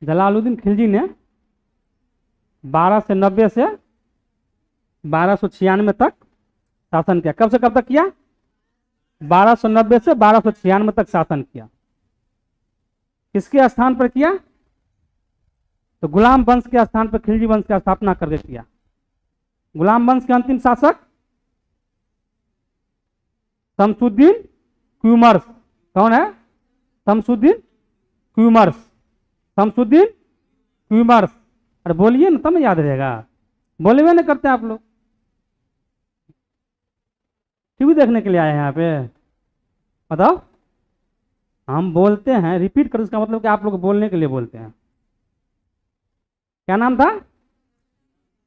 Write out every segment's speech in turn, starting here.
जलालुद्दीन खिलजी ने 1290 से 1296 तक शासन किया। कब से कब तक किया? 1290 से 1296 तक शासन किया। किसके स्थान पर किया? तो गुलाम वंश के स्थान पर खिलजी वंश की स्थापना करके किया। गुलाम वंश के अंतिम शासक शमसुद्दीन क्यूमर्स। कौन है? शमसुद्दीन क्यूमर्स। शमसुद्दीन क्यूमर्स। अरे बोलिए ना, तब ना याद रहेगा। बोले हुए ना करते हैं आप लोग। टीवी देखने के लिए आए हैं यहाँ पे? बताओ। हम बोलते हैं, रिपीट कर, इसका मतलब कि आप लोग बोलने के लिए बोलते हैं। क्या नाम था?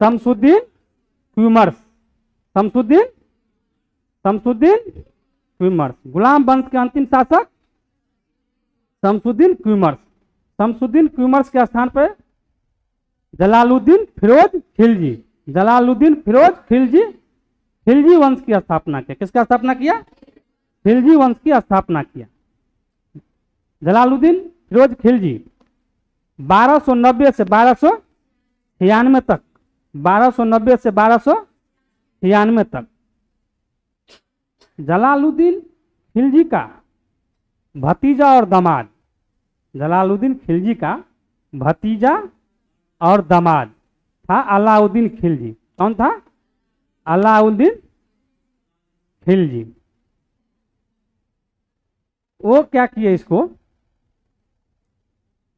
शमसुद्दीन क्यूमर्स। शमसुद्दीन क्यूमर्स। गुलाम वंश के अंतिम शासक शमसुद्दीन क्यूमर्स। शमसुद्दीन क्यूमर्स के स्थान पर जलालुद्दीन फिरोज खिलजी। जलालुद्दीन फिरोज खिलजी खिलजी वंश की स्थापना किया। किसका स्थापना किया? खिलजी वंश की स्थापना किया। जलालुद्दीन फिरोज खिलजी 1290 से 1296 तक, 1290 से 1296 तक जलालुद्दीन खिलजी का भतीजा और दामाद, जलालुद्दीन खिलजी का भतीजा और दामाद था अलाउद्दीन खिलजी। कौन था? अलाउद्दीन खिलजी। वो क्या किए इसको,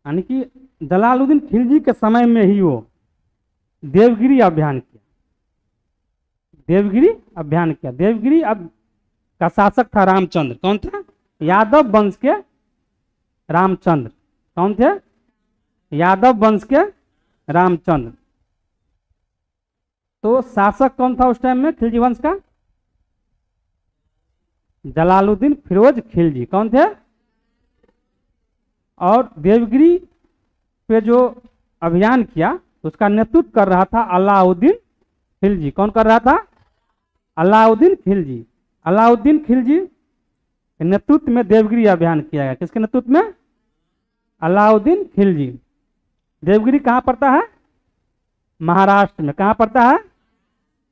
यानी कि जलालुद्दीन खिलजी के समय में ही वो देवगिरी अभियान किया। देवगिरी अभियान किया। देवगिरी अब का शासक था रामचंद्र। कौन था? यादव वंश के रामचंद्र। कौन थे? यादव वंश के रामचंद्र। तो शासक कौन था उस टाइम में खिलजी वंश का? जलालुद्दीन फिरोज खिलजी। कौन थे? और देवगिरी पे जो अभियान किया उसका नेतृत्व कर रहा था अलाउद्दीन खिलजी। कौन कर रहा था? अलाउद्दीन खिलजी। अलाउद्दीन खिलजी के नेतृत्व में देवगिरी अभियान किया गया। किसके नेतृत्व में? अलाउद्दीन खिलजी। देवगिरी कहाँ पड़ता है? महाराष्ट्र में। कहाँ पड़ता है?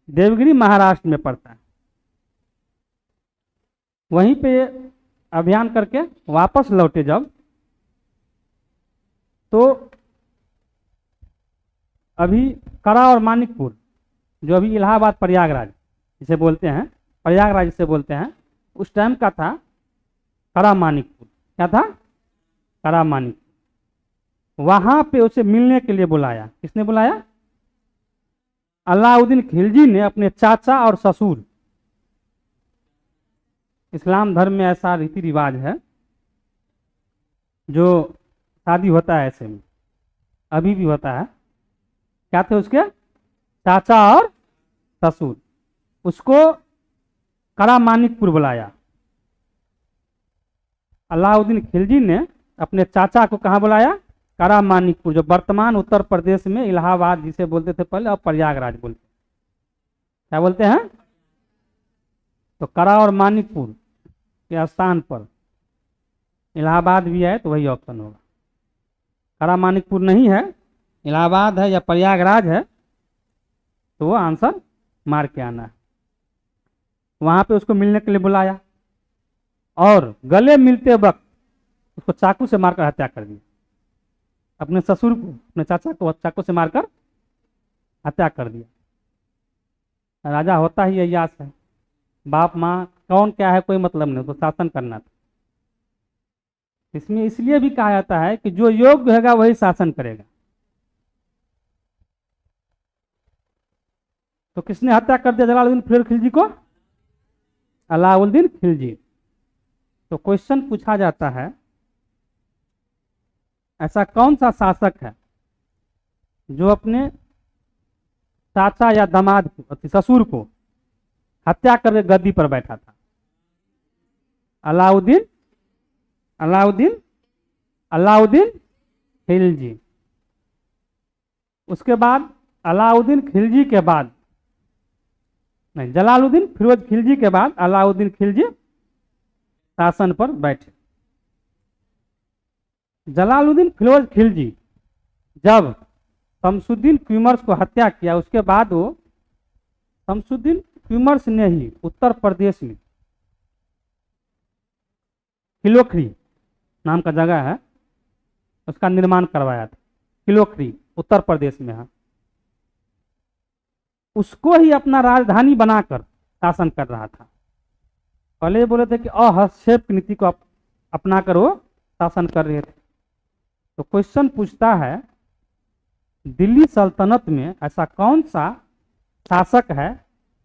देवगिरी महाराष्ट्र में पड़ता है। वहीं पे अभियान करके वापस लौटे जब, तो अभी करा और मानिकपुर, जो अभी इलाहाबाद प्रयागराज जिसे बोलते हैं, प्रयागराज जिसे बोलते हैं, उस टाइम का था करा मानिकपुर। क्या था? करा मानिकपुर। वहां पे उसे मिलने के लिए बुलाया। किसने बुलाया? अलाउद्दीन खिलजी ने अपने चाचा और ससुर। इस्लाम धर्म में ऐसा रीति रिवाज है, जो शादी होता है ऐसे में, अभी भी होता है। क्या थे उसके? चाचा और ससुर। उसको करा मानिकपुर बुलाया। अलाउद्दीन खिलजी ने अपने चाचा को कहाँ बुलाया? करा मानिकपुर, जो वर्तमान उत्तर प्रदेश में इलाहाबाद जिसे बोलते थे पहले, अब प्रयागराज बोलते। क्या बोलते हैं? तो करा और मानिकपुर के स्थान पर इलाहाबाद भी है, तो वही ऑप्शन होगा। करा मानिकपुर नहीं है, इलाहाबाद है या प्रयागराज है, तो वो आंसर मार के आना है। वहां पे उसको मिलने के लिए बुलाया और गले मिलते वक्त उसको चाकू से मारकर हत्या कर दिया। अपने ससुर को, अपने चाचा को चाकू से मारकर हत्या कर दिया। राजा होता ही अय्याश है। बाप माँ कौन क्या है कोई मतलब नहीं, उसको शासन करना था। इसमें इसलिए भी कहा जाता है कि जो योग्य होगा वही शासन करेगा। तो किसने हत्या कर दिया जलालुद्दीन फिरोज खिलजी को? अलाउद्दीन खिलजी। तो क्वेश्चन पूछा जाता है, ऐसा कौन सा शासक है जो अपने चाचा या दामाद को, ससुर को हत्या करके गद्दी पर बैठा था? अलाउद्दीन अलाउद्दीन अलाउद्दीन खिलजी। उसके बाद अलाउद्दीन खिलजी के बाद, नहीं, जलालुद्दीन फिरोज खिलजी के बाद अलाउद्दीन खिलजी शासन पर बैठे। जलालुद्दीन फिरोज खिलजी जब शमसुद्दीन क्यूमर्स को हत्या किया उसके बाद वो शमसुद्दीन क्यूमर्स ने ही उत्तर प्रदेश में किलोखरी नाम का जगह है उसका निर्माण करवाया था। किलोखरी उत्तर प्रदेश में है, उसको ही अपना राजधानी बनाकर शासन कर रहा था। पहले ये बोले थे कि अहस्तक्षेप की नीति को अपना कर वो शासन कर रहे थे। तो क्वेश्चन पूछता है दिल्ली सल्तनत में ऐसा कौन सा शासक है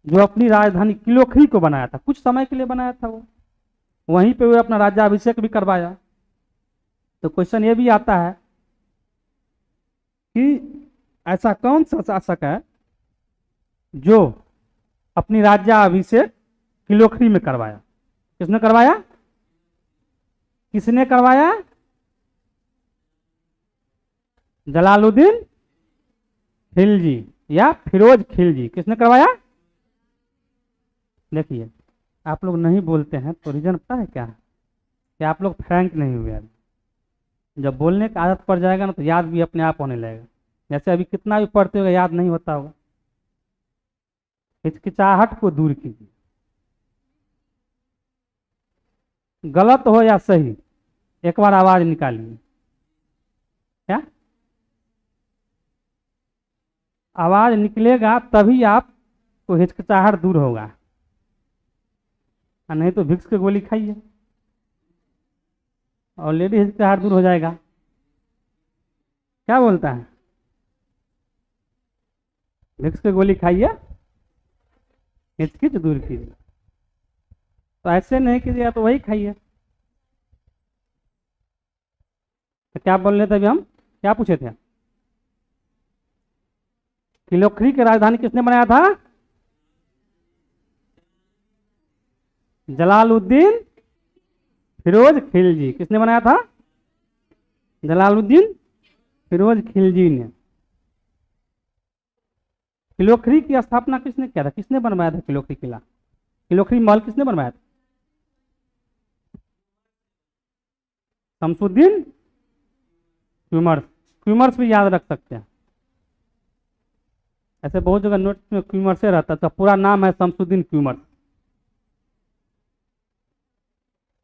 जो अपनी राजधानी किलोखरी को बनाया था, कुछ समय के लिए बनाया था, वो वहीं पे वो अपना राज्याभिषेक भी करवाया। तो क्वेश्चन ये भी आता है कि ऐसा कौन सा शासक है जो अपनी राज्याभिषेक किलोखरी में करवाया। किसने करवाया, किसने करवाया? जलालुद्दीन खिलजी या फिरोज खिलजी। किसने करवाया? देखिए आप लोग नहीं बोलते हैं तो रीजन पता है क्या है कि आप लोग फ्रैंक नहीं हुए अभी। जब बोलने की आदत पड़ जाएगा ना तो याद भी अपने आप होने लगेगा। जैसे अभी कितना भी पढ़ते होगा याद नहीं होता होगा। हिचकिचाहट को दूर कीजिए, गलत हो या सही एक बार आवाज निकालिए। क्या आवाज निकलेगा तभी आपको हिचकिचाहट दूर होगा, नहीं तो विक्स की गोली खाइए ऑलरेडी हिचकिचाहट दूर हो जाएगा। क्या बोलता है? विक्स की गोली खाइए हिचकिच दूर कीजिए। तो ऐसे नहीं कीजिए तो वही खाइए। तो क्या बोल रहे थे अभी हम, क्या पूछे थे? किलोखरी की राजधानी किसने बनाया था? जलालुद्दीन फिरोज खिलजी। किसने बनाया था? जलालुद्दीन फिरोज खिलजी ने। किलोखरी की स्थापना किसने किया था, किसने बनवाया था किलोखरी किला, किलोखरी महल किसने बनवाया था? शमसुद्दीन क्यूमर्स। क्यूमर्स भी याद रख सकते हैं, ऐसे बहुत जगह नोट में क्यूमर्स से रहता है। तो पूरा नाम है शमसुद्दीन क्यूमर्स।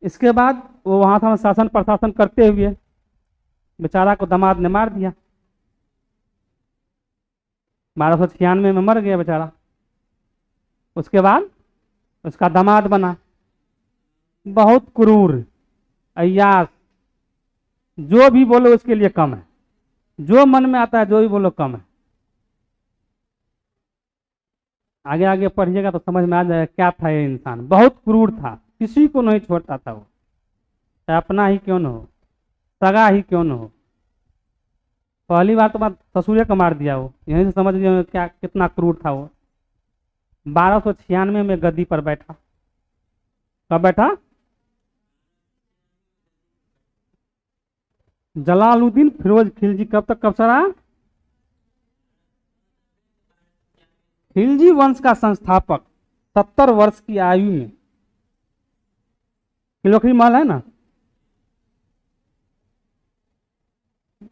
इसके बाद वो वहां था शासन प्रशासन करते हुए बेचारा को दामाद ने मार दिया। 1296 में मर गया बेचारा। उसके बाद उसका दामाद बना, बहुत क्रूर अय्यास, जो भी बोलो उसके लिए कम है, जो मन में आता है जो भी बोलो कम है। आगे आगे पढ़िएगा तो समझ में आ जाएगा क्या था ये इंसान। बहुत क्रूर था, किसी को नहीं छोड़ता था वो, चाहे अपना ही क्यों न हो, सगा ही क्यों न हो। पहली बार तो बात ससुरे को मार दिया वो, यहीं से समझ लिया क्या कितना क्रूर था वो। 1296 में गद्दी पर बैठा। कब बैठा? जलालुद्दीन फिरोज खिलजी कब तक कब्जा रहा? खिलजी वंश का संस्थापक 70 वर्ष की आयु में। किलोखरी महल है ना,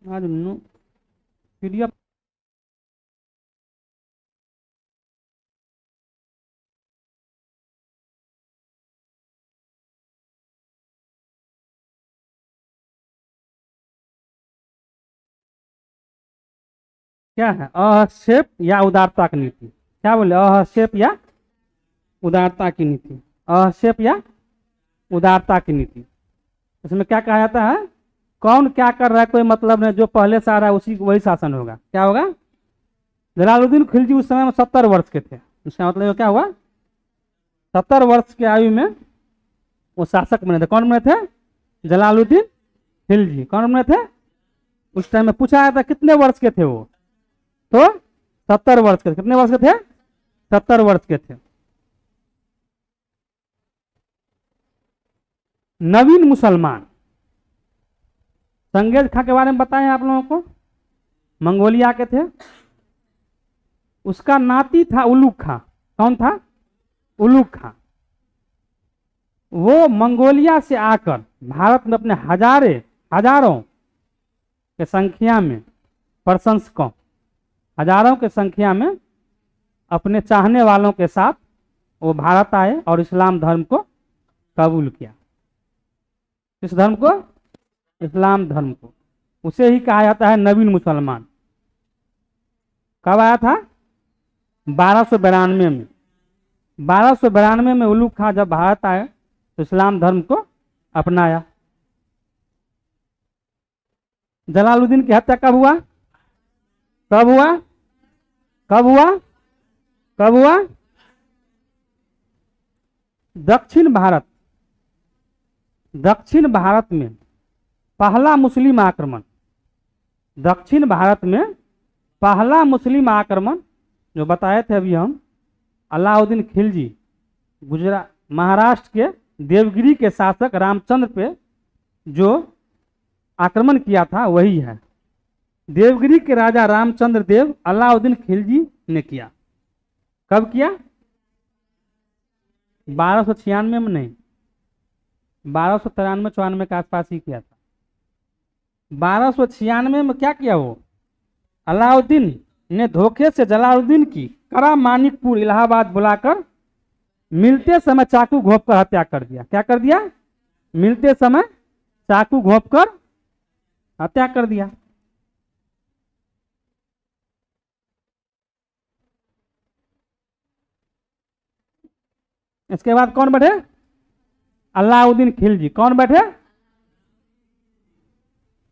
आज पीडीएफ क्या है? अहक्षेप या उदारता की नीति। क्या बोले? अहक्षेप या उदारता की नीति। अहक्षेप या उदारता की नीति। इसमें क्या कहा जाता है? कौन क्या कर रहा है कोई मतलब नहीं, जो पहले से आ रहा है उसी वही शासन होगा। क्या होगा? जलालुद्दीन खिलजी उस समय में 70 वर्ष के थे। इसका मतलब क्या हुआ? 70 वर्ष की आयु में वो शासक बने थे। कौन बने थे? जलालुद्दीन खिलजी। कौन बने थे? उस टाइम में पूछा गया था कितने वर्ष के थे वो, तो 70 वर्ष के। कितने वर्ष के थे? 70 वर्ष के थे। नवीन मुसलमान चंगेज खां के बारे में बताएं आप लोगों को, मंगोलिया के थे। उसका नाती था उलुग खां। कौन था? उलुग खां। वो मंगोलिया से आकर भारत में अपने हजारों के संख्या में प्रशंसकों, हजारों की संख्या में अपने चाहने वालों के साथ वो भारत आए और इस्लाम धर्म को कबूल किया। किस धर्म को? इस्लाम धर्म को। उसे ही कहा जाता है नवीन मुसलमान। कब आया था? 1292 में। 1292 में उलूग खां जब भारत आए तो इस्लाम धर्म को अपनाया। जलालुद्दीन की हत्या कब हुआ? कब हुआ? कब हुआ? कब हुआ? दक्षिण भारत में पहला मुस्लिम आक्रमण, दक्षिण भारत में पहला मुस्लिम आक्रमण जो बताए थे अभी हम, अलाउद्दीन खिलजी गुजरात महाराष्ट्र के देवगिरी के शासक रामचंद्र पे जो आक्रमण किया था वही है। देवगिरी के राजा रामचंद्र देव अलाउद्दीन खिलजी ने किया। कब किया? 1296 में नहीं, 1293-94 के आसपास ही किया था। 1296 में क्या किया? वो अलाउद्दीन ने धोखे से जलालुद्दीन की करा मानिकपुर इलाहाबाद बुलाकर मिलते समय चाकू घोंपकर हत्या कर दिया। क्या कर दिया? मिलते समय चाकू घोंपकर हत्या कर दिया। इसके बाद कौन बैठे? अलाउद्दीन खिलजी। कौन बैठे?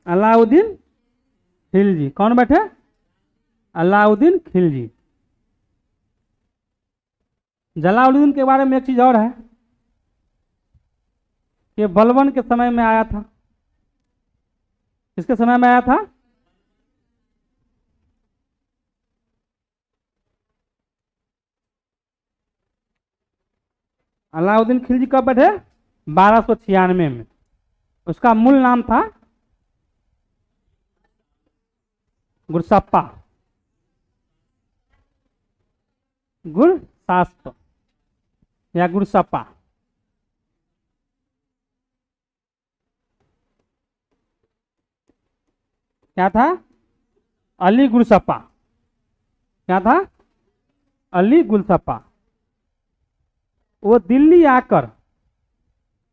अलाउद्दीन खिलजी। कौन बैठे? अलाउद्दीन खिलजी। जलालुद्दीन के बारे में एक चीज और है कि बलबन के समय में आया था। किसके समय में आया था? अलाउद्दीन खिलजी कब बैठे? 1296 में। उसका मूल नाम था गुरसप्पा, गुरसास्प या गुरसप्पा। क्या था? अली गुरसप्पा। क्या था? अली गुरसप्पा। वो दिल्ली आकर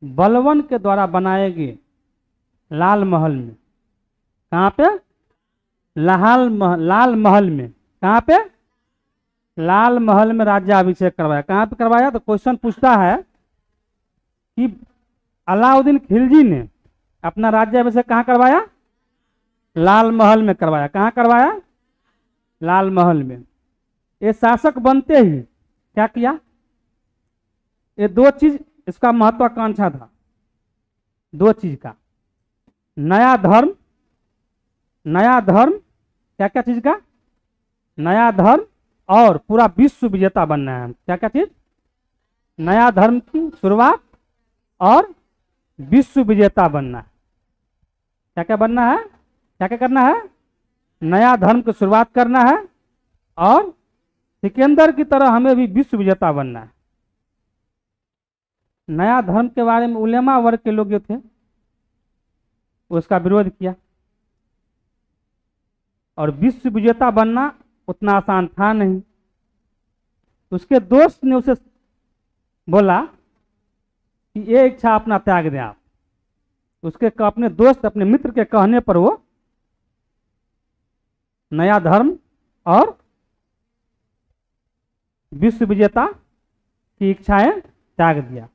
बलबन के द्वारा बनाए गए लाल महल में, कहाँ पे? लाल महल में। कहाँ पे? लाल महल में राज्याभिषेक करवाया। कहाँ पे करवाया? तो क्वेश्चन पूछता है कि अलाउद्दीन खिलजी ने अपना राज्याभिषेक कहाँ करवाया? लाल महल में करवाया। कहाँ करवाया? लाल महल में। ये शासक बनते ही क्या किया? ये दो चीज इसका महत्वाकांक्षा था, दो चीज का। नया धर्म क्या क्या चीज का? नया धर्म और पूरा विश्व विजेता बनना है। क्या क्या चीज? नया धर्म की शुरुआत और विश्व विजेता बनना है। क्या क्या बनना है? क्या क्या करना है? नया धर्म की शुरुआत करना है और सिकंदर की तरह हमें भी विश्व विजेता बनना है। नया धर्म के बारे में उलेमा वर्ग के लोग जो थे उसका विरोध किया और विश्व विजेता बनना उतना आसान था नहीं। उसके दोस्त ने उसे बोला कि ये इच्छा अपना त्याग दें आप। उसके अपने दोस्त, अपने मित्र के कहने पर वो नया धर्म और विश्व विजेता की इच्छाएं त्याग दिया।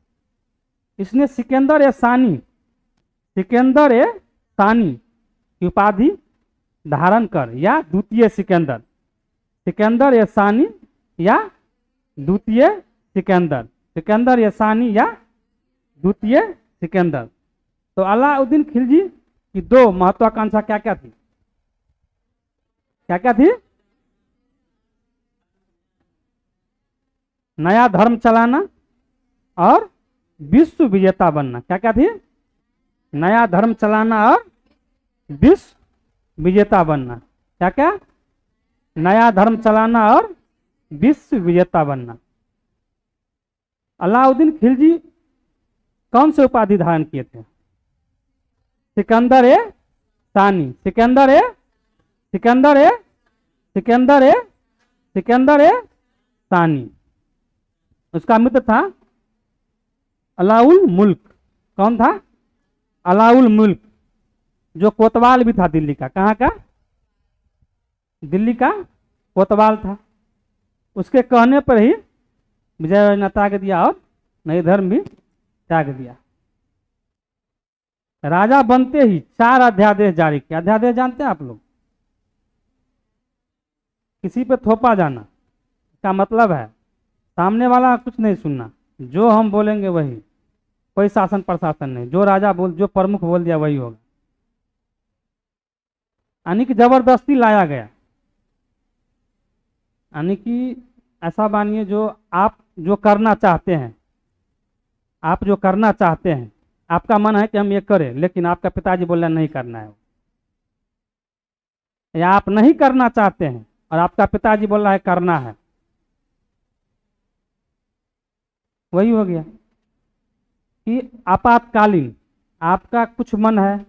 इसने सिकंदर सानी की उपाधि धारण कर या द्वितीय सिकंदर सानी या द्वितीय सिकंदर सानी या द्वितीय सिकंदर। तो अलाउद्दीन खिलजी की दो महत्वाकांक्षा क्या क्या थी? क्या क्या थी? नया धर्म चलाना और विश्व विजेता बनना। क्या क्या थी? नया धर्म चलाना और विश्व विजेता बनना। क्या क्या? नया धर्म चलाना और विश्व विजेता बनना। अलाउद्दीन खिलजी कौन से उपाधि धारण किए थे? सिकंदर सानी सिकंदर ए सानी। उसका मित्र था अलाउल मुल्क। कौन था? अलाउल मुल्क, जो कोतवाल भी था दिल्ली का। कहाँ का? दिल्ली का कोतवाल था। उसके कहने पर ही विजय ने त्याग दिया और नई धर्म भी त्याग दिया। राजा बनते ही 4 अध्यादेश जारी किया। अध्यादेश जानते हैं आप लोग? किसी पे थोपा जाना का मतलब है सामने वाला कुछ नहीं सुनना, जो हम बोलेंगे वही, कोई शासन प्रशासन नहीं, जो राजा बोल, जो प्रमुख बोल दिया वही होगा। यानी कि जबरदस्ती लाया गया। यानी कि ऐसा मानिए जो आप जो करना चाहते हैं, आप जो करना चाहते हैं, आपका मन है कि हम ये करें, लेकिन आपका पिताजी बोल रहे नहीं करना है, या आप नहीं करना चाहते हैं और आपका पिताजी बोल रहा है करना है, वही हो गया कि आपातकालीन आपका कुछ मन है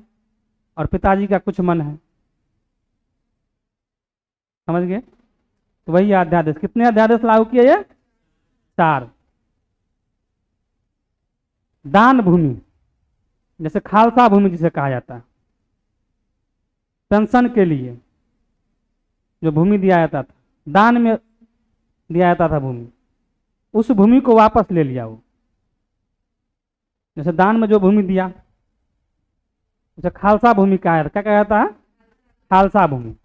और पिताजी का कुछ मन है। समझ गए? तो वही अध्यादेश। कितने अध्यादेश लागू किए? ये 4। दान भूमि, जैसे खालसा भूमि जिसे कहा जाता है, पेंशन के लिए जो भूमि दिया जाता था, दान में दिया जाता था भूमि, उस भूमि को वापस ले लिया वो। जैसे दान में जो भूमि दिया उसे खालसा भूमि कहा जाता। क्या कहा जाता है? खालसा भूमि।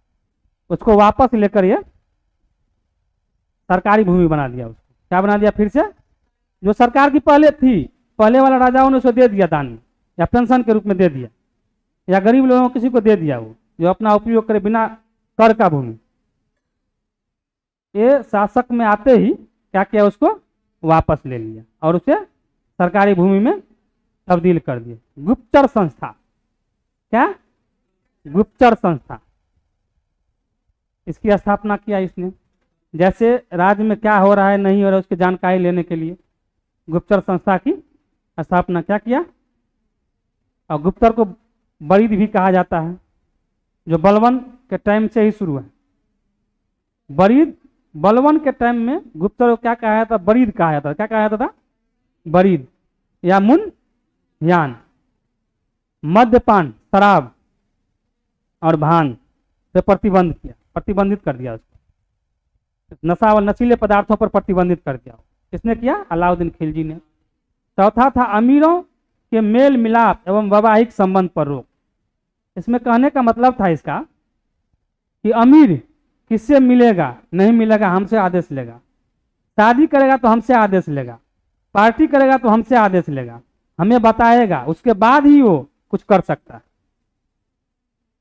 उसको वापस लेकर ये सरकारी भूमि बना दिया। उसको क्या बना दिया? फिर से जो सरकार की पहले थी, पहले वाला राजाओं ने उसे दे दिया दान में, या पेंशन के रूप में दे दिया, या गरीब लोगों को किसी को दे दिया, वो जो अपना उपयोग करे बिना कर का भूमि। ये शासक में आते ही क्या किया? उसको वापस ले लिया और उसे सरकारी भूमि में तब्दील कर दिया। गुप्तचर संस्था। क्या? गुप्तचर संस्था। इसकी स्थापना किया इसने। जैसे राज्य में क्या हो रहा है नहीं हो रहा है उसकी जानकारी लेने के लिए गुप्तचर संस्था की स्थापना क्या किया। और गुप्तचर को बरीद भी कहा जाता है, जो बलवन के टाइम से ही शुरू है। बरीद, बलवन के टाइम में गुप्तचर को क्या कहा जाता? बरीद कहा जाता। क्या कहा जाता था? बरीद या मुनयान। मद्यपान, शराब और भांग पे प्रतिबंध किया, प्रतिबंधित कर दिया उसको। नशा व नशीले पदार्थों पर प्रतिबंधित कर दिया। किसने किया? अलाउद्दीन खिलजी ने। चौथा था अमीरों के मेल मिलाप एवं वैवाहिक संबंध पर रोक। इसमें कहने का मतलब था इसका कि अमीर किससे मिलेगा नहीं मिलेगा हमसे आदेश लेगा, शादी करेगा तो हमसे आदेश लेगा, पार्टी करेगा तो हमसे आदेश लेगा, हमें बताएगा, उसके बाद ही वो कुछ कर सकता है।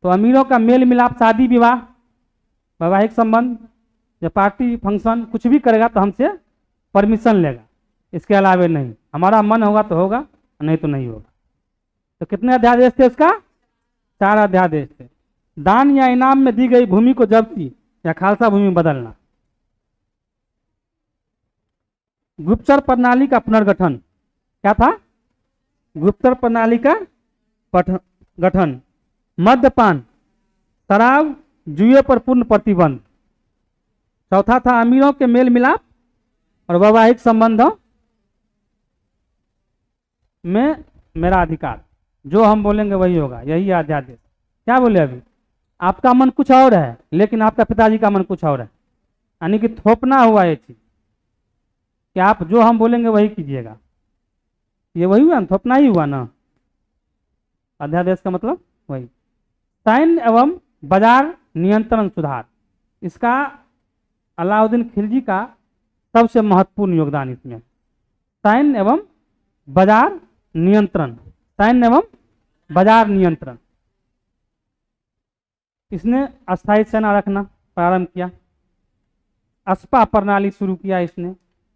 तो अमीरों का मेल मिलाप, शादी विवाह, वैवाहिक संबंध या पार्टी फंक्शन कुछ भी करेगा तो हमसे परमिशन लेगा, इसके अलावे नहीं। हमारा मन होगा तो होगा, नहीं तो नहीं होगा। तो कितने अध्यादेश थे उसका? 4 अध्यादेश थे। दान या इनाम में दी गई भूमि को जब्ती या खालसा भूमि में बदलना। गुप्तचर प्रणाली का पुनर्गठन। क्या था? गुप्तचर प्रणाली का गठन। मद्यपान, शराब, जुए पर पूर्ण प्रतिबंध। चौथा था अमीरों के मेल मिलाप और वैवाहिक संबंधों में मेरा अधिकार, जो हम बोलेंगे वही होगा। यही अध्यादेश। क्या बोले अभी? आपका मन कुछ और है लेकिन आपका पिताजी का मन कुछ और है। यानी कि थोपना हुआ ये चीज कि आप जो हम बोलेंगे वही कीजिएगा। ये वही हुआ ना, थोपना ही हुआ ना। अध्यादेश का मतलब वही। सैन्य एवं बाजार नियंत्रण सुधार। इसका अलाउद्दीन खिलजी का सबसे महत्वपूर्ण योगदान इसमें। सैन्य एवं बाजार नियंत्रण, सैन्य एवं बाजार नियंत्रण। इसने अस्थायी सेना रखना प्रारंभ किया। अस्पा प्रणाली शुरू किया इसने।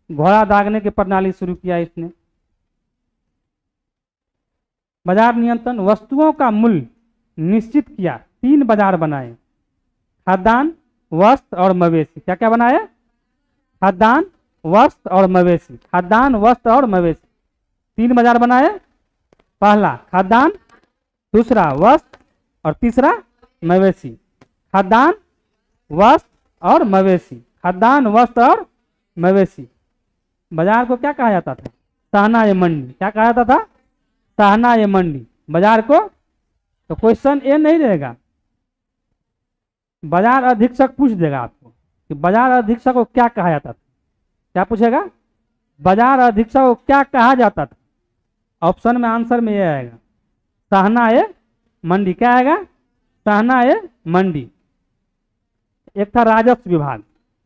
घोड़ा दागने की प्रणाली शुरू किया इसने। बाजार नियंत्रण, वस्तुओं का मूल्य निश्चित किया। 3 बाजार बनाए, खाद्यान्न, वस्त्र और मवेशी। क्या क्या बनाए? खाद्यान्न, वस्त्र और मवेशी। खाद्यान्न, वस्त्र और मवेशी, 3 बाजार बनाए। पहला खाद्यान्न, दूसरा वस्त्र और तीसरा मवेशी। खाद्यान्न, वस्त्र और मवेशी। खाद्यान्न, वस्त्र और मवेशी। बाजार को क्या कहा जाता था? सहना ये मंडी। क्या कहा जाता था? सहना ये मंडी। बाजार को, तो क्वेश्चन ये नहीं रहेगा, बाजार अधीक्षक पूछ देगा आपको कि बाजार अधीक्षक को क्या कहा जाता था। क्या पूछेगा? बाजार अधीक्षक को क्या कहा जाता था। ऑप्शन में आंसर में ये आएगा, सहना ये मंडी। क्या आएगा? सहना ये मंडी। एक था राजस्व विभाग।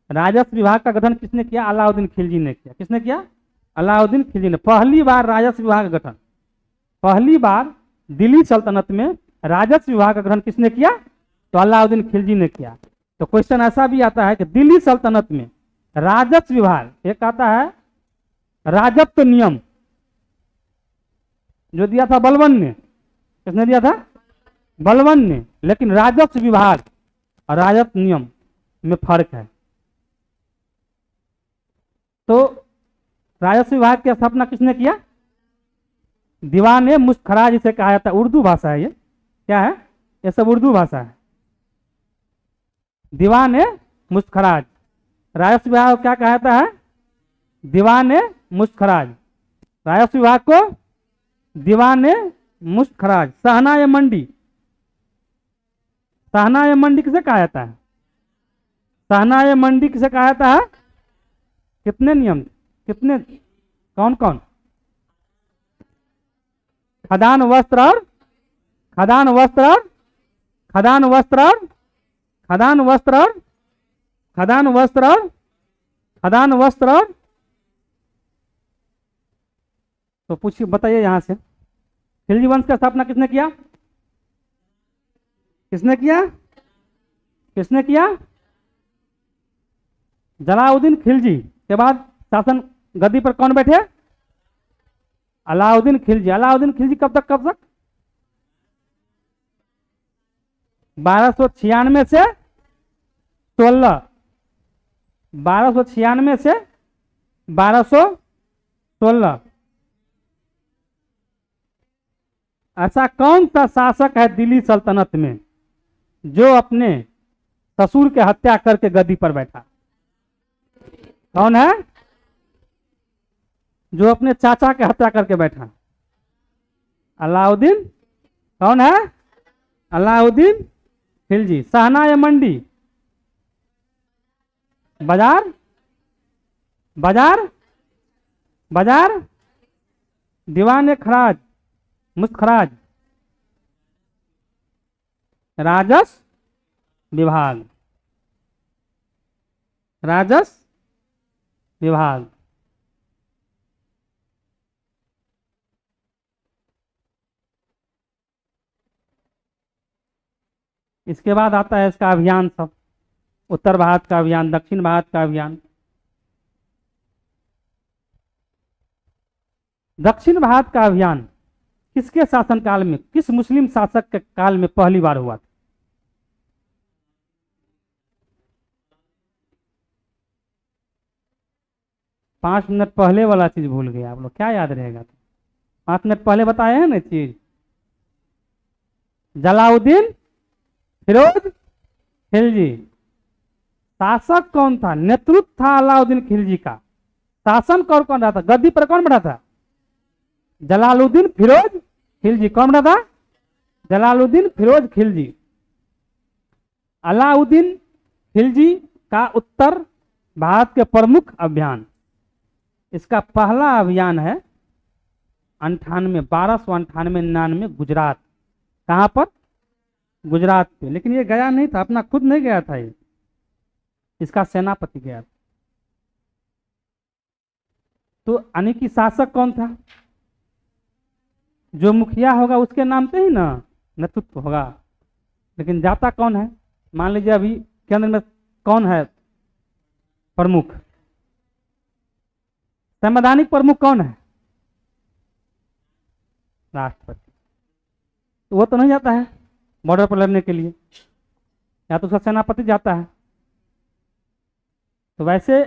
राजस्व विभाग का गठन किसने किया? अलाउद्दीन खिलजी ने किया। किसने किया? अलाउद्दीन खिलजी ने। पहली बार राजस्व विभाग का गठन, पहली बार दिल्ली सल्तनत में राजस्व विभाग का गठन किसने किया? तो अलाउद्दीन खिलजी ने किया। तो क्वेश्चन ऐसा भी आता है कि दिल्ली सल्तनत में राजस्व विभाग, एक आता है राजत्व नियम, जो दिया था बलबन ने। किसने दिया था? बलबन ने। लेकिन राजस्व विभाग और राजत्व नियम में फर्क है। तो राजस्व विभाग की स्थापना किसने किया? दीवान ए मुस्तखराज इसे कहा जाता है। उर्दू भाषा है ये। क्या है? ये सब उर्दू भाषा है। दीवान ए मुस्तखराज। राजस्व विभाग को क्या कहा जाता है? दीवान ए मुस्तखराज। राजस्व विभाग को दीवान ए मुस्तखराज। सहना ए मंडी। सहना ए मंडी किसे कहा जाता है? सहना ए मंडी किसे कहा जाता है? कितने नियम, कितने, कौन कौन? खाद्यान्न, वस्त्र और खाद्यान्न, वस्त्र और खाद्यान्न, वस्त्र और खाद्यान्न, वस्त्र और खाद्यान्न, वस्त्र और खाद्यान्न, वस्त्र और। तो पूछिए, बताइए यहां से, खिलजी वंश का स्थापना किसने किया? किसने किया? किसने किया? जलालुद्दीन खिलजी के बाद शासन गद्दी पर कौन बैठे? अलाउद्दीन खिलजी। अलाउद्दीन खिलजी कब तक, कब तक? 1296 से 16, 1296 से 1216। ऐसा कौन सा शासक है दिल्ली सल्तनत में जो अपने ससुर के हत्या करके गद्दी पर बैठा? कौन है जो अपने चाचा के हत्या करके बैठा? अलाउद्दीन। कौन है? अलाउद्दीन खिलजी। सहना या मंडी? बाजार, बाजार, बाजार। दीवान ए खराज, मुस्तखराज। राजस्व विभाग, राजस्व विभाग। इसके बाद आता है इसका अभियान सब, उत्तर भारत का अभियान, दक्षिण भारत का अभियान। दक्षिण भारत का अभियान किसके शासनकाल में, किस मुस्लिम शासक के काल में पहली बार हुआ था? पांच मिनट पहले वाला चीज भूल गए आप लोग, क्या याद रहेगा? 5 मिनट पहले बताए हैं ना चीज। जलालुद्दीन फिरोज खिलजी। शासक कौन था? नेतृत्व था अलाउद्दीन खिलजी का। शासन कौन कौन रहा था? गद्दी पर कौन बैठा था? जलालुद्दीन फिरोज खिलजी। कौन बैठा था? जलालुद्दीन फिरोज खिलजी। अलाउद्दीन खिलजी का उत्तर भारत के प्रमुख अभियान, इसका पहला अभियान है 98, 1298-99 गुजरात। कहां पर? गुजरात पे। लेकिन ये गया नहीं था, अपना खुद नहीं गया था ये, इसका सेनापति गया था। तो यानी कि शासक कौन था? जो मुखिया होगा उसके नाम पे ही ना नेतृत्व होगा। लेकिन जाता कौन है? मान लीजिए अभी केंद्र में कौन है प्रमुख? संवैधानिक प्रमुख कौन है? राष्ट्रपति। तो वो तो नहीं जाता है बॉर्डर पर लड़ने के लिए, या तो उसका सेनापति जाता है। तो वैसे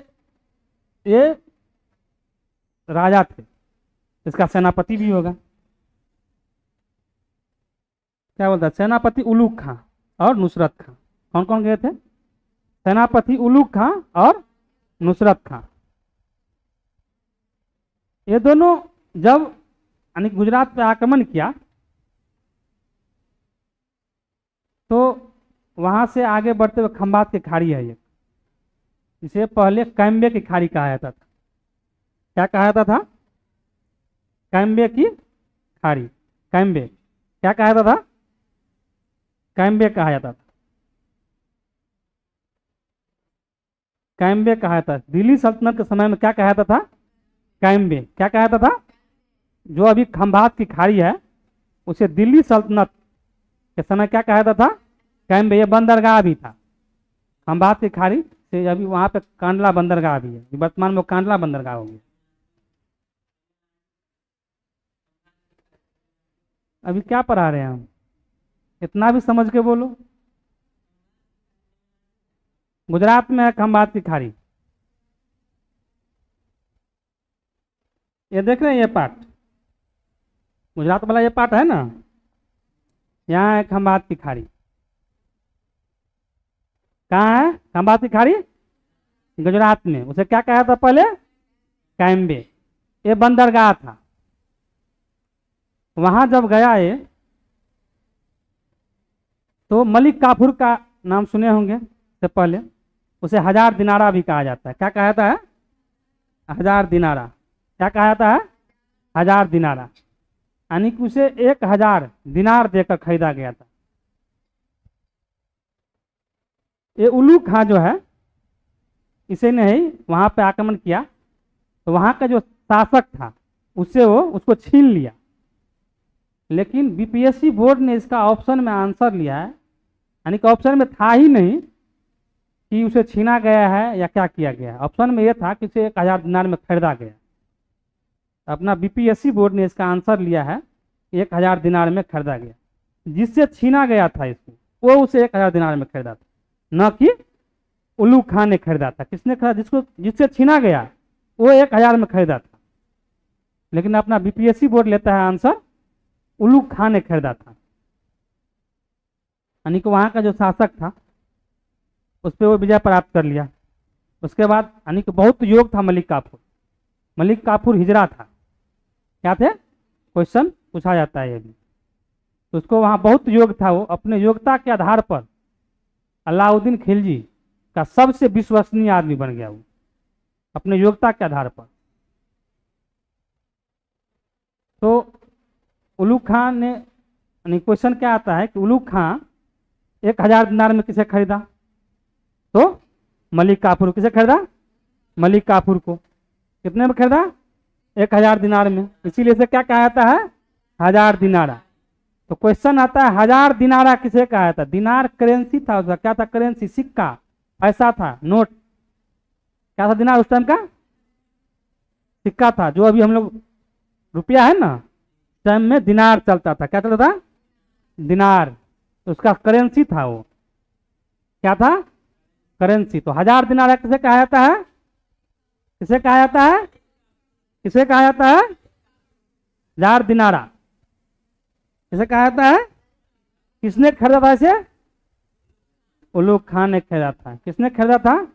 ये राजा थे, इसका सेनापति भी होगा। क्या बोलता है? सेनापति उलूग खां और नुसरत खां। कौन कौन गए थे? सेनापति उलुग खां और नुसरत खां। ये दोनों जब यानी गुजरात पे आक्रमण किया तो वहां से आगे बढ़ते हुए खंबात की खाड़ी है ये, इसे पहले कैम्बे की खाड़ी कहा जाता था। क्या कहा जाता था? कैम्बे की खाड़ी। कैम्बे क्या कहा जाता था? कैम्बे कहा जाता था। कैम्बे कहा जाता था। दिल्ली सल्तनत के समय में क्या कहा जाता था? कैम्बे। क्या कहा जाता था? जो अभी खंभात की खाड़ी है उसे दिल्ली सल्तनत के समय क्या कहा जाता था? कैम्बे। ये बंदरगाह भी था। खंभात की खाड़ी से अभी वहां पे कांडला बंदरगाह भी है, वर्तमान में कांडला बंदरगाह हो गया। अभी क्या पढ़ा रहे हैं हम? इतना भी समझ के बोलो। गुजरात में है खंभात की खाड़ी। ये देख रहे हैं ये पार्ट, गुजरात वाला ये पार्ट है ना, यहाँ है खंभात की खाड़ी। कहाँ है खंभात की खाड़ी? गुजरात में। उसे क्या कहा था पहले? कैम्बे। ये बंदरगाह था। वहां जब गया ये तो मलिक काफूर का नाम सुने होंगे से पहले। उसे 1000 दिनारा भी कहा जाता है। क्या कहा जाता है? 1000 दिनारा। क्या कहा जाता है? 1000 दिनारा। यानी कि उसे 1000 दिनार देकर खरीदा गया था। ये उलूग खां जो है इसे नहीं वहां पे आक्रमण किया तो वहां का जो शासक था उससे वो उसको छीन लिया। लेकिन बीपीएससी बोर्ड ने इसका ऑप्शन में आंसर लिया है, यानी कि ऑप्शन में था ही नहीं कि उसे छीना गया है या क्या किया गया है। ऑप्शन में यह था कि उसे 1000 दिनार में खरीदा गया। अपना बीपीएससी बोर्ड ने इसका आंसर लिया है 1000 दिनार में खरीदा गया। जिससे छीना गया था इसको वो उसे 1000 दिनार में खरीदा था, न कि उलूग खां ने खरीदा था। किसने खरीदा? जिससे छीना गया वो 1000 में खरीदा था। लेकिन अपना बीपीएससी बोर्ड लेता है आंसर उलूग खां ने खरीदा था। यानी कि वहां का जो शासक था उस पर वो विजय प्राप्त कर लिया। उसके बाद यानी कि बहुत योग था मलिक काफूर। मलिक काफूर हिजरा था। क्या थे? क्वेश्चन पूछा जाता है ये भी। तो उसको वहां बहुत योग था। वो अपने योग्यता के आधार पर अलाउद्दीन खिलजी का सबसे विश्वसनीय आदमी बन गया वो, अपने योग्यता के आधार पर। तो उलूग खां ने यानी क्वेश्चन क्या आता है कि उलूग खां 1000 दिनार में किसे खरीदा? तो मलिक काफूर। किसे खरीदा? मलिक काफूर को। कितने में खरीदा? 1000 दिनार में। इसीलिए इसे क्या कहा जाता है? 1000 दिनारा। तो क्वेश्चन आता है 1000 दिनारा किसे कहा जाता? दिनार करेंसी था उसका। क्या था? करेंसी, सिक्का, पैसा था, नोट। क्या था दिनार उस टाइम का? सिक्का था। जो अभी हम लोग रुपया है ना, टाइम में दिनार चलता था। क्या चलता था? दिनार। तो उसका करेंसी था वो। क्या था? करेंसी। तो 1000 दिनारा किसे कहा जाता है? किसे कहा जाता है? किसे कहा जाता है? 1000 दिनारा किसे कहा जाता है? किसने खरीदा था इसे? उलूग खां ने खरीदा था। किसने खरीदा था?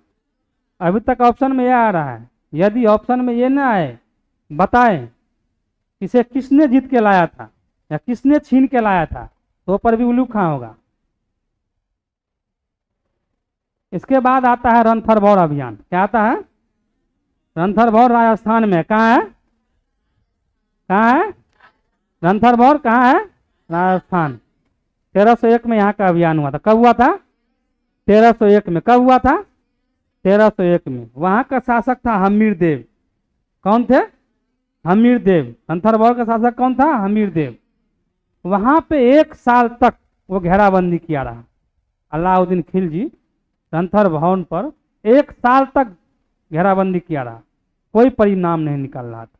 अभी तक ऑप्शन में यह आ रहा है। यदि ऑप्शन में ये ना आए, बताएं इसे किसने जीत के लाया था या किसने छीन के लाया था, तो पर भी उलूग खां होगा। इसके बाद आता है रणथंभौर अभियान। क्या आता है? रणथंभौर राजस्थान में। कहाँ है? कहाँ है रणथंभौर? कहाँ है? राजस्थान। 1301 में यहाँ का अभियान हुआ था। कब हुआ था? 1301 में। कब हुआ था? 1301 में। वहां का शासक था हमीर देव। कौन थे? हमीर देव। रणथंभौर का शासक कौन था? हमीर देव। वहां पे 1 साल तक वो घेराबंदी किया रहा। अलाउद्दीन खिलजी रणथंभौर पर 1 साल तक घेराबंदी किया रहा। कोई परिणाम नहीं निकल रहा था।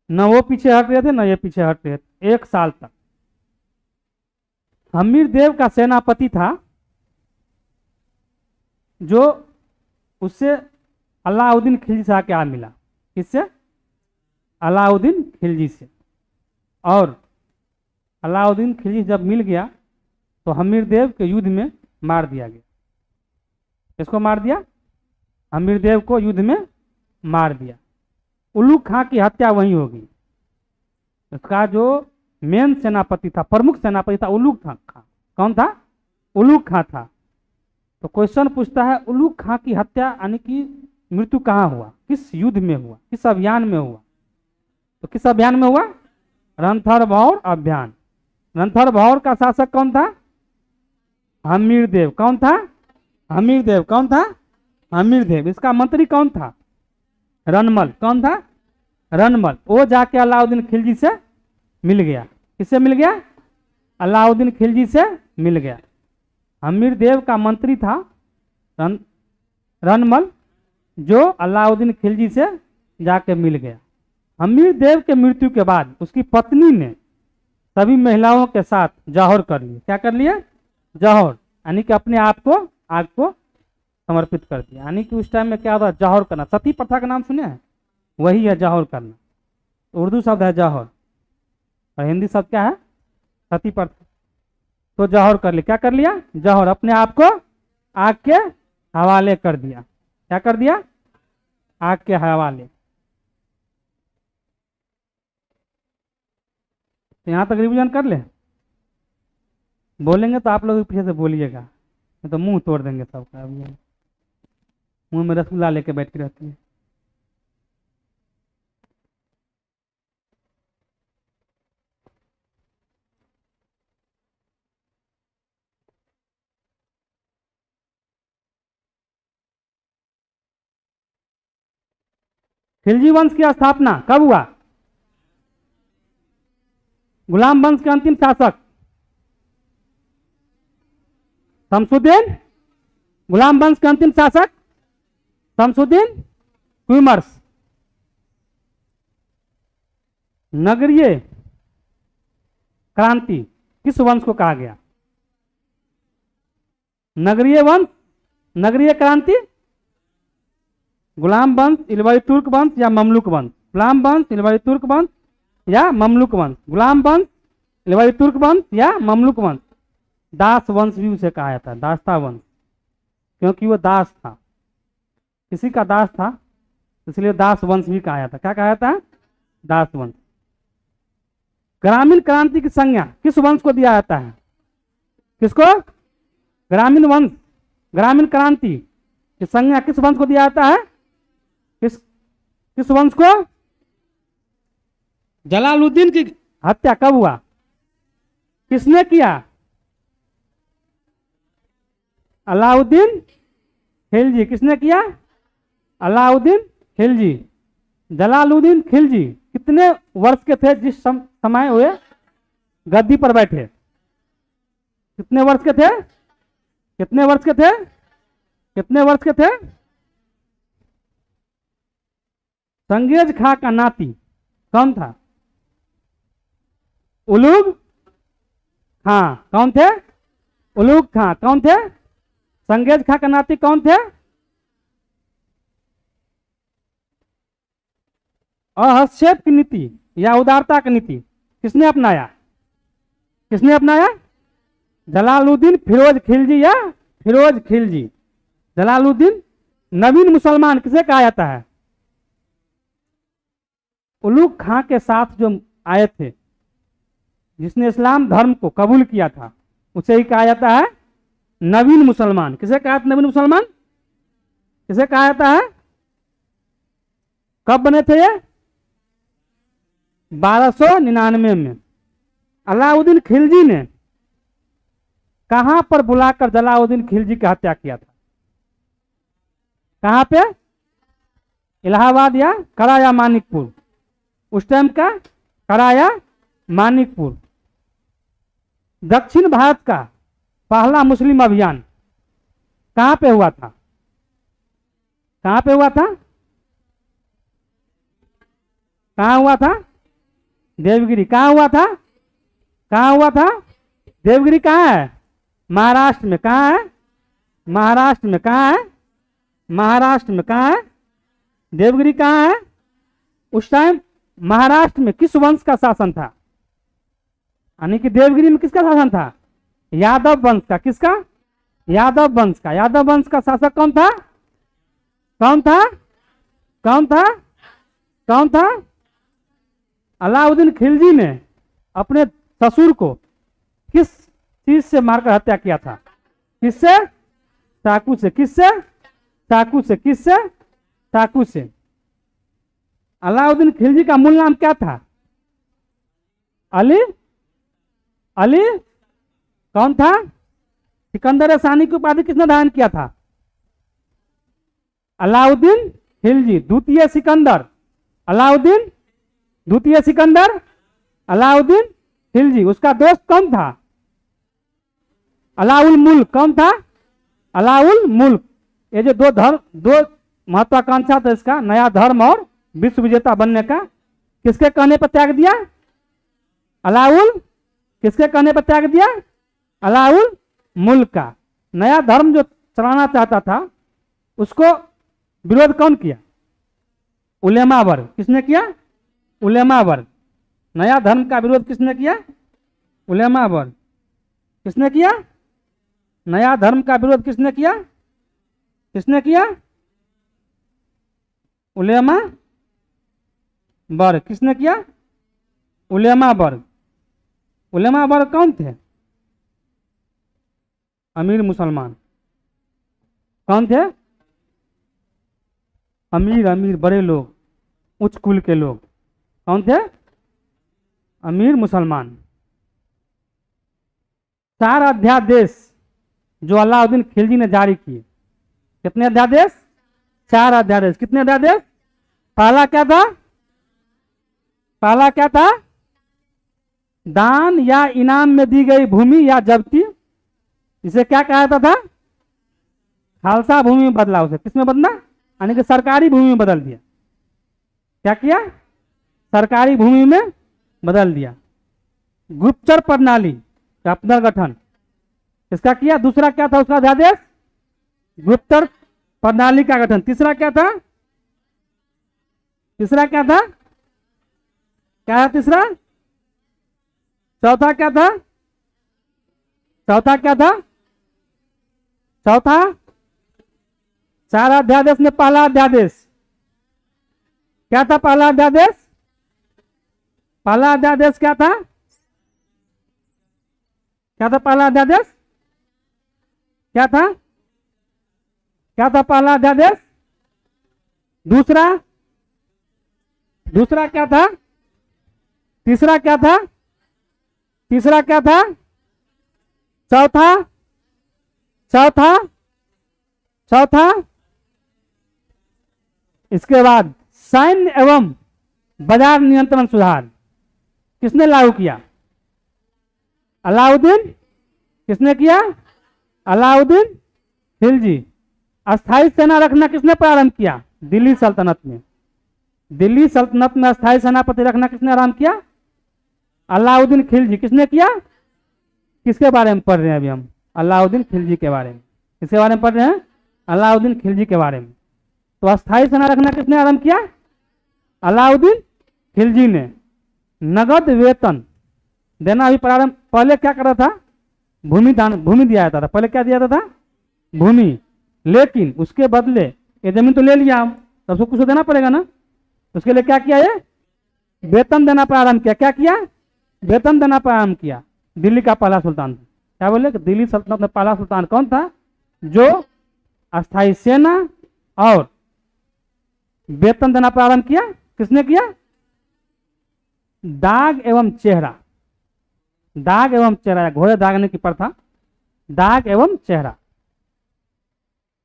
न वो पीछे हट रहे थे न ये पीछे हट रहे थे। 1 साल तक। हमीर देव का सेनापति था जो उससे अलाउद्दीन खिलजी से आके आ मिला। किससे? अलाउद्दीन खिलजी से। और अलाउद्दीन खिलजी जब मिल गया तो हमीर देव के युद्ध में मार दिया गया। किसको मार दिया? हमीर देव को युद्ध में मार दिया। उलूग खां की हत्या वहीं होगी। उसका जो मेन सेनापति था, प्रमुख सेनापति था, उलूग खां। कौन था? उलूग खां था। तो क्वेश्चन पूछता है उलूग खां की हत्या यानी कि मृत्यु कहाँ हुआ, किस युद्ध में हुआ, किस अभियान में हुआ? तो किस अभियान में हुआ? रणथंभौर अभियान। रणथंभौर का शासक कौन था? हमीर देव। कौन था? हमीर देव। कौन था? हमीर देव। इसका मंत्री कौन था? रणमल। कौन था? रणमल। वो जाके अलाउद्दीन खिलजी से मिल गया। किससे मिल गया? अलाउद्दीन खिलजी से मिल गया। हमीर देव का मंत्री था रणमल, जो अलाउद्दीन खिलजी से जाके मिल गया। हमीर देव के मृत्यु के बाद उसकी पत्नी ने सभी महिलाओं के साथ जौहर कर लिए। क्या कर लिए? जौहर, यानी कि अपने आप को आग को समर्पित कर दिया। यानी कि उस टाइम में क्या होता है? जौहर करना। सती प्रथा का नाम सुने हैं? वही है जौहर करना। उर्दू शब्द है जौहर और हिंदी शब्द क्या है? सती प्रथा। तो जौहर कर लिया। क्या कर लिया? जौहर, अपने आप को आग के हवाले कर दिया। क्या कर दिया? आग के हवाले। तो यहां तक रिवीजन कर ले। बोलेंगे तो आप लोग पीछे से बोलिएगा, नहीं तो मुंह तोड़ देंगे सबका। अभी मुंह में रसगुल्ला लेके बैठ के रहती है। खिलजी वंश की स्थापना कब हुआ? गुलाम वंश के अंतिम शासक शमसुद्दीन। गुलाम वंश के अंतिम शासक शमसुद्दीन ट्यूमर्स। नगरीय क्रांति किस वंश को कहा गया? नगरीय वंश, नगरीय क्रांति, गुलाम वंश, इल्वाई तुर्क वंश या ममलुक वंश? गुलाम वंश, इल्वाई तुर्क वंश या ममलुक वंश? गुलाम वंश, इल्वाई तुर्क वंश या ममलुक वंश? दास वंश भी उसे कहा जाता है, दास्ता वंश, क्योंकि वो दास था, किसी का दास था, इसलिए दास वंश भी कहा जाता है। क्या कहा जाता है? दास वंश। ग्रामीण क्रांति की संज्ञा किस वंश को दिया जाता है? किसको? ग्रामीण वंश। ग्रामीण क्रांति की संज्ञा किस वंश को दिया जाता है? किस वंश को? जलालुद्दीन की हत्या कब हुआ? किसने किया? अलाउद्दीन खिलजी। किसने किया? अलाउद्दीन खिलजी। जलालुद्दीन खिलजी कितने वर्ष के थे जिस समय हुए गद्दी पर बैठे? कितने वर्ष के थे? कितने वर्ष के थे? कितने वर्ष के थे? चंगेज खां का नाती कौन था? उलूग खां। कौन थे? उलूग खां। कौन थे? चंगेज खां का नाती कौन थे? अहस्तेप की नीति या उदारता की नीति किसने अपनाया? किसने अपनाया? जलालुद्दीन फिरोज खिलजी या फिरोज खिलजी। जलालुद्दीन नवीन मुसलमान किसे कहा जाता है? उलूग खां के साथ जो आए थे, जिसने इस्लाम धर्म को कबूल किया था, उसे ही कहा जाता है नवीन मुसलमान। किसे कहा था नवीन मुसलमान? किसे कहा जाता है? कब बने थे ये? 1299 में। अलाउद्दीन खिलजी ने कहां पर बुलाकर जलालुद्दीन खिलजी की हत्या किया था? कहां पे? इलाहाबाद या कड़ा या मानिकपुर? उस टाइम का कड़ा या मानिकपुर। दक्षिण भारत का पहला मुस्लिम अभियान कहां पे हुआ था? कहां पे हुआ था? कहां हुआ था? देवगिरी। कहां हुआ था? कहां हुआ था? देवगिरी कहां है? महाराष्ट्र में। कहां है? महाराष्ट्र में। कहां है? महाराष्ट्र में। कहां है? देवगिरी कहां है? उस टाइम महाराष्ट्र में किस वंश का शासन था? यानी कि देवगिरी में किसका शासन था? यादव वंश का। किसका? यादव वंश का। यादव वंश का शासक कौन था? कौन था? कौन था? कौन था? अलाउद्दीन खिलजी ने अपने ससुर को किस चीज से मारकर हत्या किया था? किससे? चाकू से। किससे? चाकू से। किससे? चाकू से। अलाउद्दीन खिलजी का मूल नाम क्या था? अली? अली? कौन था? सिकंदर सानी की उपाधि किसने धारण किया था? अलाउद्दीन खिलजी, द्वितीय सिकंदर। अलाउद्दीन द्वितीय सिकंदर, अलाउद्दीन खिलजी। उसका दोस्त कौन था? अलाउल मुल्क। कौन था? अलाउल मुल्क। ये जो दो महत्वाकांक्षा था इसका, नया धर्म और विश्व विजेता बनने का, किसके कहने पर त्याग दिया? अलाउल। किसके कहने पर त्याग दिया? अलाउल मुल्क का। नया धर्म जो चलाना चाहता था उसको विरोध कौन किया? उलेमा वर्ग। किसने किया? उलेमा वर्ग। नया धर्म का विरोध किसने किया? उलेमा वर्ग। किसने किया? नया धर्म का विरोध किसने किया? किसने किया? उलेमा वर्ग। किसने किया? उलेमा वर्ग। उलेमा वर्ग कौन थे? अमीर मुसलमान। कौन थे? अमीर अमीर बड़े लोग, उच्च कुल के लोग। कौन थे? अमीर मुसलमान। 4 अध्यादेश जो अलाउद्दीन खिलजी ने जारी किए। कितने अध्यादेश? 4 अध्यादेश। कितने अध्यादेश? पहला क्या था? पहला क्या था? दान या इनाम में दी गई भूमि या जब्ती, इसे क्या कहा जाता था? खालसा भूमि में बदला उसे। किसमें बदला? यानी कि सरकारी भूमि में बदल दिया। क्या किया? सरकारी भूमि में बदल दिया। गुप्तचर प्रणाली का पुनर्गठन इसका किया। दूसरा क्या था उसका अध्यादेश? गुप्तचर प्रणाली का गठन। तीसरा क्या था? तीसरा क्या था? क्या है तीसरा? चौथा क्या था? चौथा क्या था? चौथा 4 अध्यादेश में पहला अध्यादेश क्या था? पहला अध्यादेश, पहला अध्यादेश क्या था? क्या था पहला अध्यादेश? क्या था? क्या था पहला अध्यादेश? दूसरा, दूसरा क्या था? तीसरा क्या था? तीसरा क्या था? चौथा, चौथा, चौथा। इसके बाद सैन्य एवं बाजार नियंत्रण सुधार किसने लागू किया? अलाउद्दीन। किसने किया? अलाउद्दीन खिलजी। अस्थायी सेना रखना किसने प्रारंभ किया? दिल्ली सल्तनत में। दिल्ली सल्तनत में अस्थायी सेनापति रखना किसने आरंभ किया? अलाउद्दीन खिलजी। किसने किया? किसके बारे में पढ़ रहे हैं अभी हम? अलाउद्दीन खिलजी के बारे में। किसके बारे में पढ़ रहे हैं? अलाउद्दीन खिलजी के बारे में। तो अस्थायी सेना रखना किसने आरंभ किया? अलाउद्दीन खिलजी ने। नगद वेतन देना भी प्रारंभ। पहले क्या कर रहा था? भूमि दान, भूमि दिया जाता था। पहले क्या दिया जाता था? भूमि। लेकिन उसके बदले ये जमीन तो ले लिया हम, तो उसको कुछ देना पड़ेगा ना। उसके लिए क्या किया? ये वेतन देना प्रारंभ किया। क्या किया? वेतन देना प्रारंभ किया। दिल्ली का पहला सुल्तान। क्या बोले? दिल्ली सल्तनत में पहला सुल्तान कौन था? जो अस्थायी सेना और वेतन देना प्रारंभ किया। किसने किया? दाग एवं चेहरा। दाग एवं चेहरा, घोड़े दागने की प्रथा। दाग एवं चेहरा,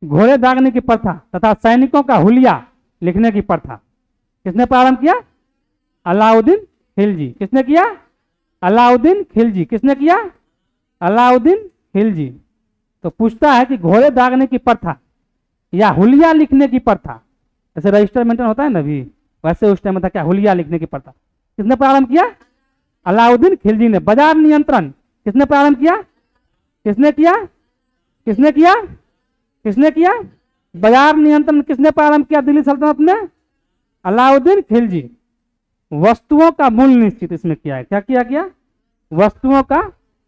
घोड़े दागने की प्रथा तथा सैनिकों का हुलिया लिखने की प्रथा किसने प्रारंभ किया? अलाउद्दीन खिलजी। किसने किया? अलाउद्दीन खिलजी। किसने किया? अलाउद्दीन खिलजी। तो पूछता है कि घोड़े दागने की प्रथा या हुलिया लिखने की प्रथा, जैसे रजिस्टर मेंटेन होता है ना अभी, वैसे उस टाइम में था क्या? हुलिया लिखने की प्रथा किसने प्रारंभ किया? अलाउद्दीन खिलजी ने। बाजार नियंत्रण किसने प्रारंभ किया? किसने किया? किसने किया? किसने किया? बाजार नियंत्रण किसने प्रारंभ किया दिल्ली सल्तनत में? अलाउद्दीन खिलजी। वस्तुओं का मूल्य निश्चित इसमें किया है। क्या किया? वस्तुओं का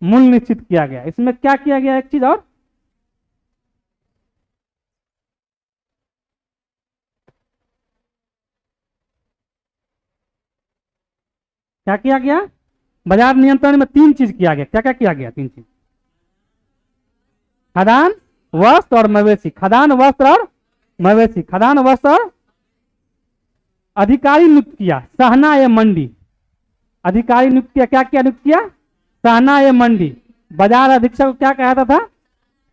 मूल्य निश्चित किया गया। इसमें क्या किया गया, एक चीज और, क्या किया गया, बाजार नियंत्रण में तीन चीज किया गया। क्या क्या किया गया, तीन चीज, खदान, वस्त्र और मवेशी। खदान, वस्त्र और मवेशी। खदान, वस्त्र और अधिकारी नियुक्त किया, सहना ए मंडी। अधिकारी नियुक्त किया, क्या क्या नियुक्त किया, सहना ए मंडी। बाजार अधीक्षक को क्या कहता था,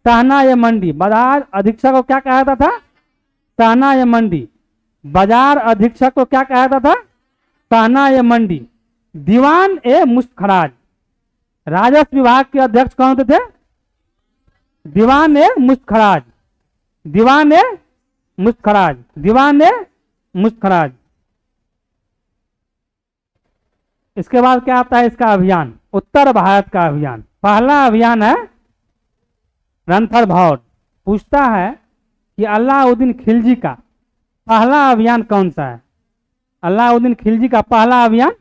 सहना ए मंडी। बाजार अधीक्षक को क्या कहता था, सहना ए मंडी। बाजार अधीक्षक को क्या कहता था, सहना ए मंडी। दीवान ए मुस्तखराज। राजस्व विभाग के अध्यक्ष कौन होते थे, दीवान ए मुस्तखराज। दीवान ए मुस्तखराज। दीवान ए मुस्तखराज। इसके बाद क्या आता है इसका अभियान, उत्तर भारत का अभियान। पहला अभियान है रणथर भौर। पूछता है कि अलाउद्दीन खिलजी का पहला अभियान कौन सा है, अलाउद्दीन खिलजी का पहला अभियान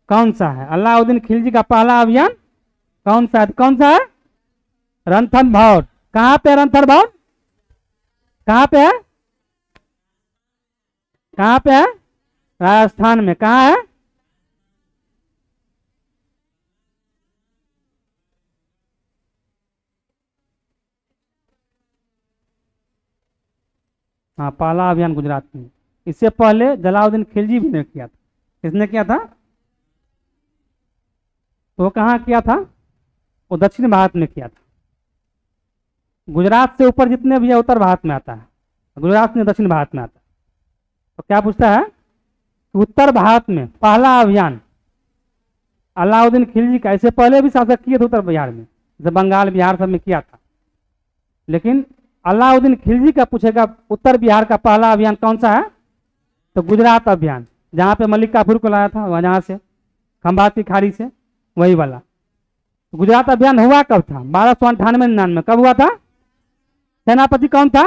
कौन सा है, अलाउद्दीन खिलजी का पहला अभियान कौन सा है, कौन सा है, रणथर भौर। कहां पे रणथर भौर, कहां पे है, कहां पे है, राजस्थान में। कहां है, हाँ, पहला अभियान गुजरात में। इससे पहले जलालुद्दीन खिलजी भी ने किया था। किसने किया था, तो वो कहाँ किया था, वो दक्षिण भारत में किया था। गुजरात से ऊपर जितने भी है उत्तर भारत में आता है, गुजरात में दक्षिण भारत में आता है। तो क्या पूछता है, उत्तर भारत में पहला अभियान अलाउद्दीन खिलजी का। इससे पहले भी शासक किए थे उत्तर बिहार में, जब बंगाल बिहार सब में किया था, लेकिन अलाउद्दीन खिलजी का पूछेगा उत्तर बिहार का पहला अभियान कौन सा है, तो गुजरात अभियान, जहाँ पे मलिक काफूर को लाया था, वहाँ से खंभात की खाड़ी से, वही वाला। गुजरात अभियान हुआ कब था, 1298-99। कब हुआ था, सेनापति कौन था,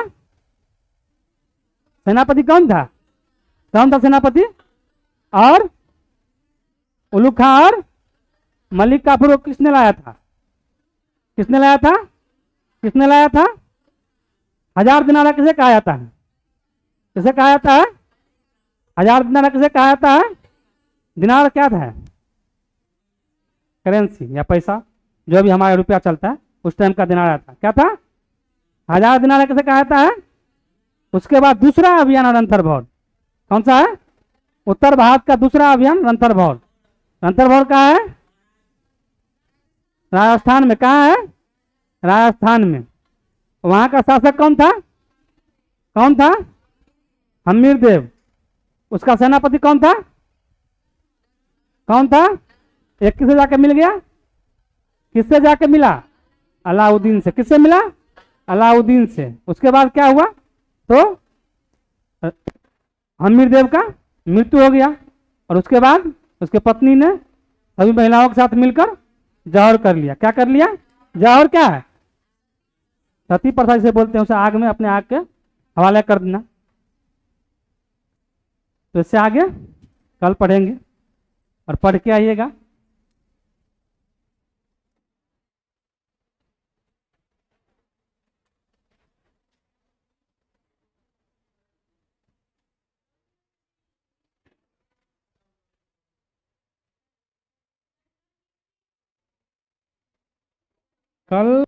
सेनापति कौन था, कौन था सेनापति, और उल्लू खां और मलिक काफूर को किसने लाया था, किसने लाया था, किसने लाया था, 1000 दिनारा किसे कहा जाता है, किसे कहा जाता है, 1000 दिनारा किसे कहा जाता है। दिनार क्या था, करेंसी या पैसा, जो भी हमारा रुपया चलता है उस टाइम का दिनारा था। क्या था, 1000 दिनारा किसे कहा जाता है। उसके बाद दूसरा अभियान रणथर भौर, कौन सा है, उत्तर भारत का दूसरा अभियान रणथर भौर। रणथर भौर कहाँ है, राजस्थान में। कहाँ है, राजस्थान में। वहां का शासक कौन था, कौन था, हमीर देव। उसका सेनापति कौन था, कौन था, एक किससे जाके मिल गया, किससे जाके मिला, अलाउद्दीन से। किससे मिला, अलाउद्दीन से। उसके बाद क्या हुआ, तो हमीर देव का मृत्यु हो गया, और उसके बाद उसके पत्नी ने सभी महिलाओं के साथ मिलकर जौहर कर लिया। क्या कर लिया, जौहर क्या है, सती प्रथा जिसे बोलते हैं, उसे आग में अपने आग के हवाले कर देना। तो इससे आगे कल पढ़ेंगे, और पढ़ के आइएगा। कल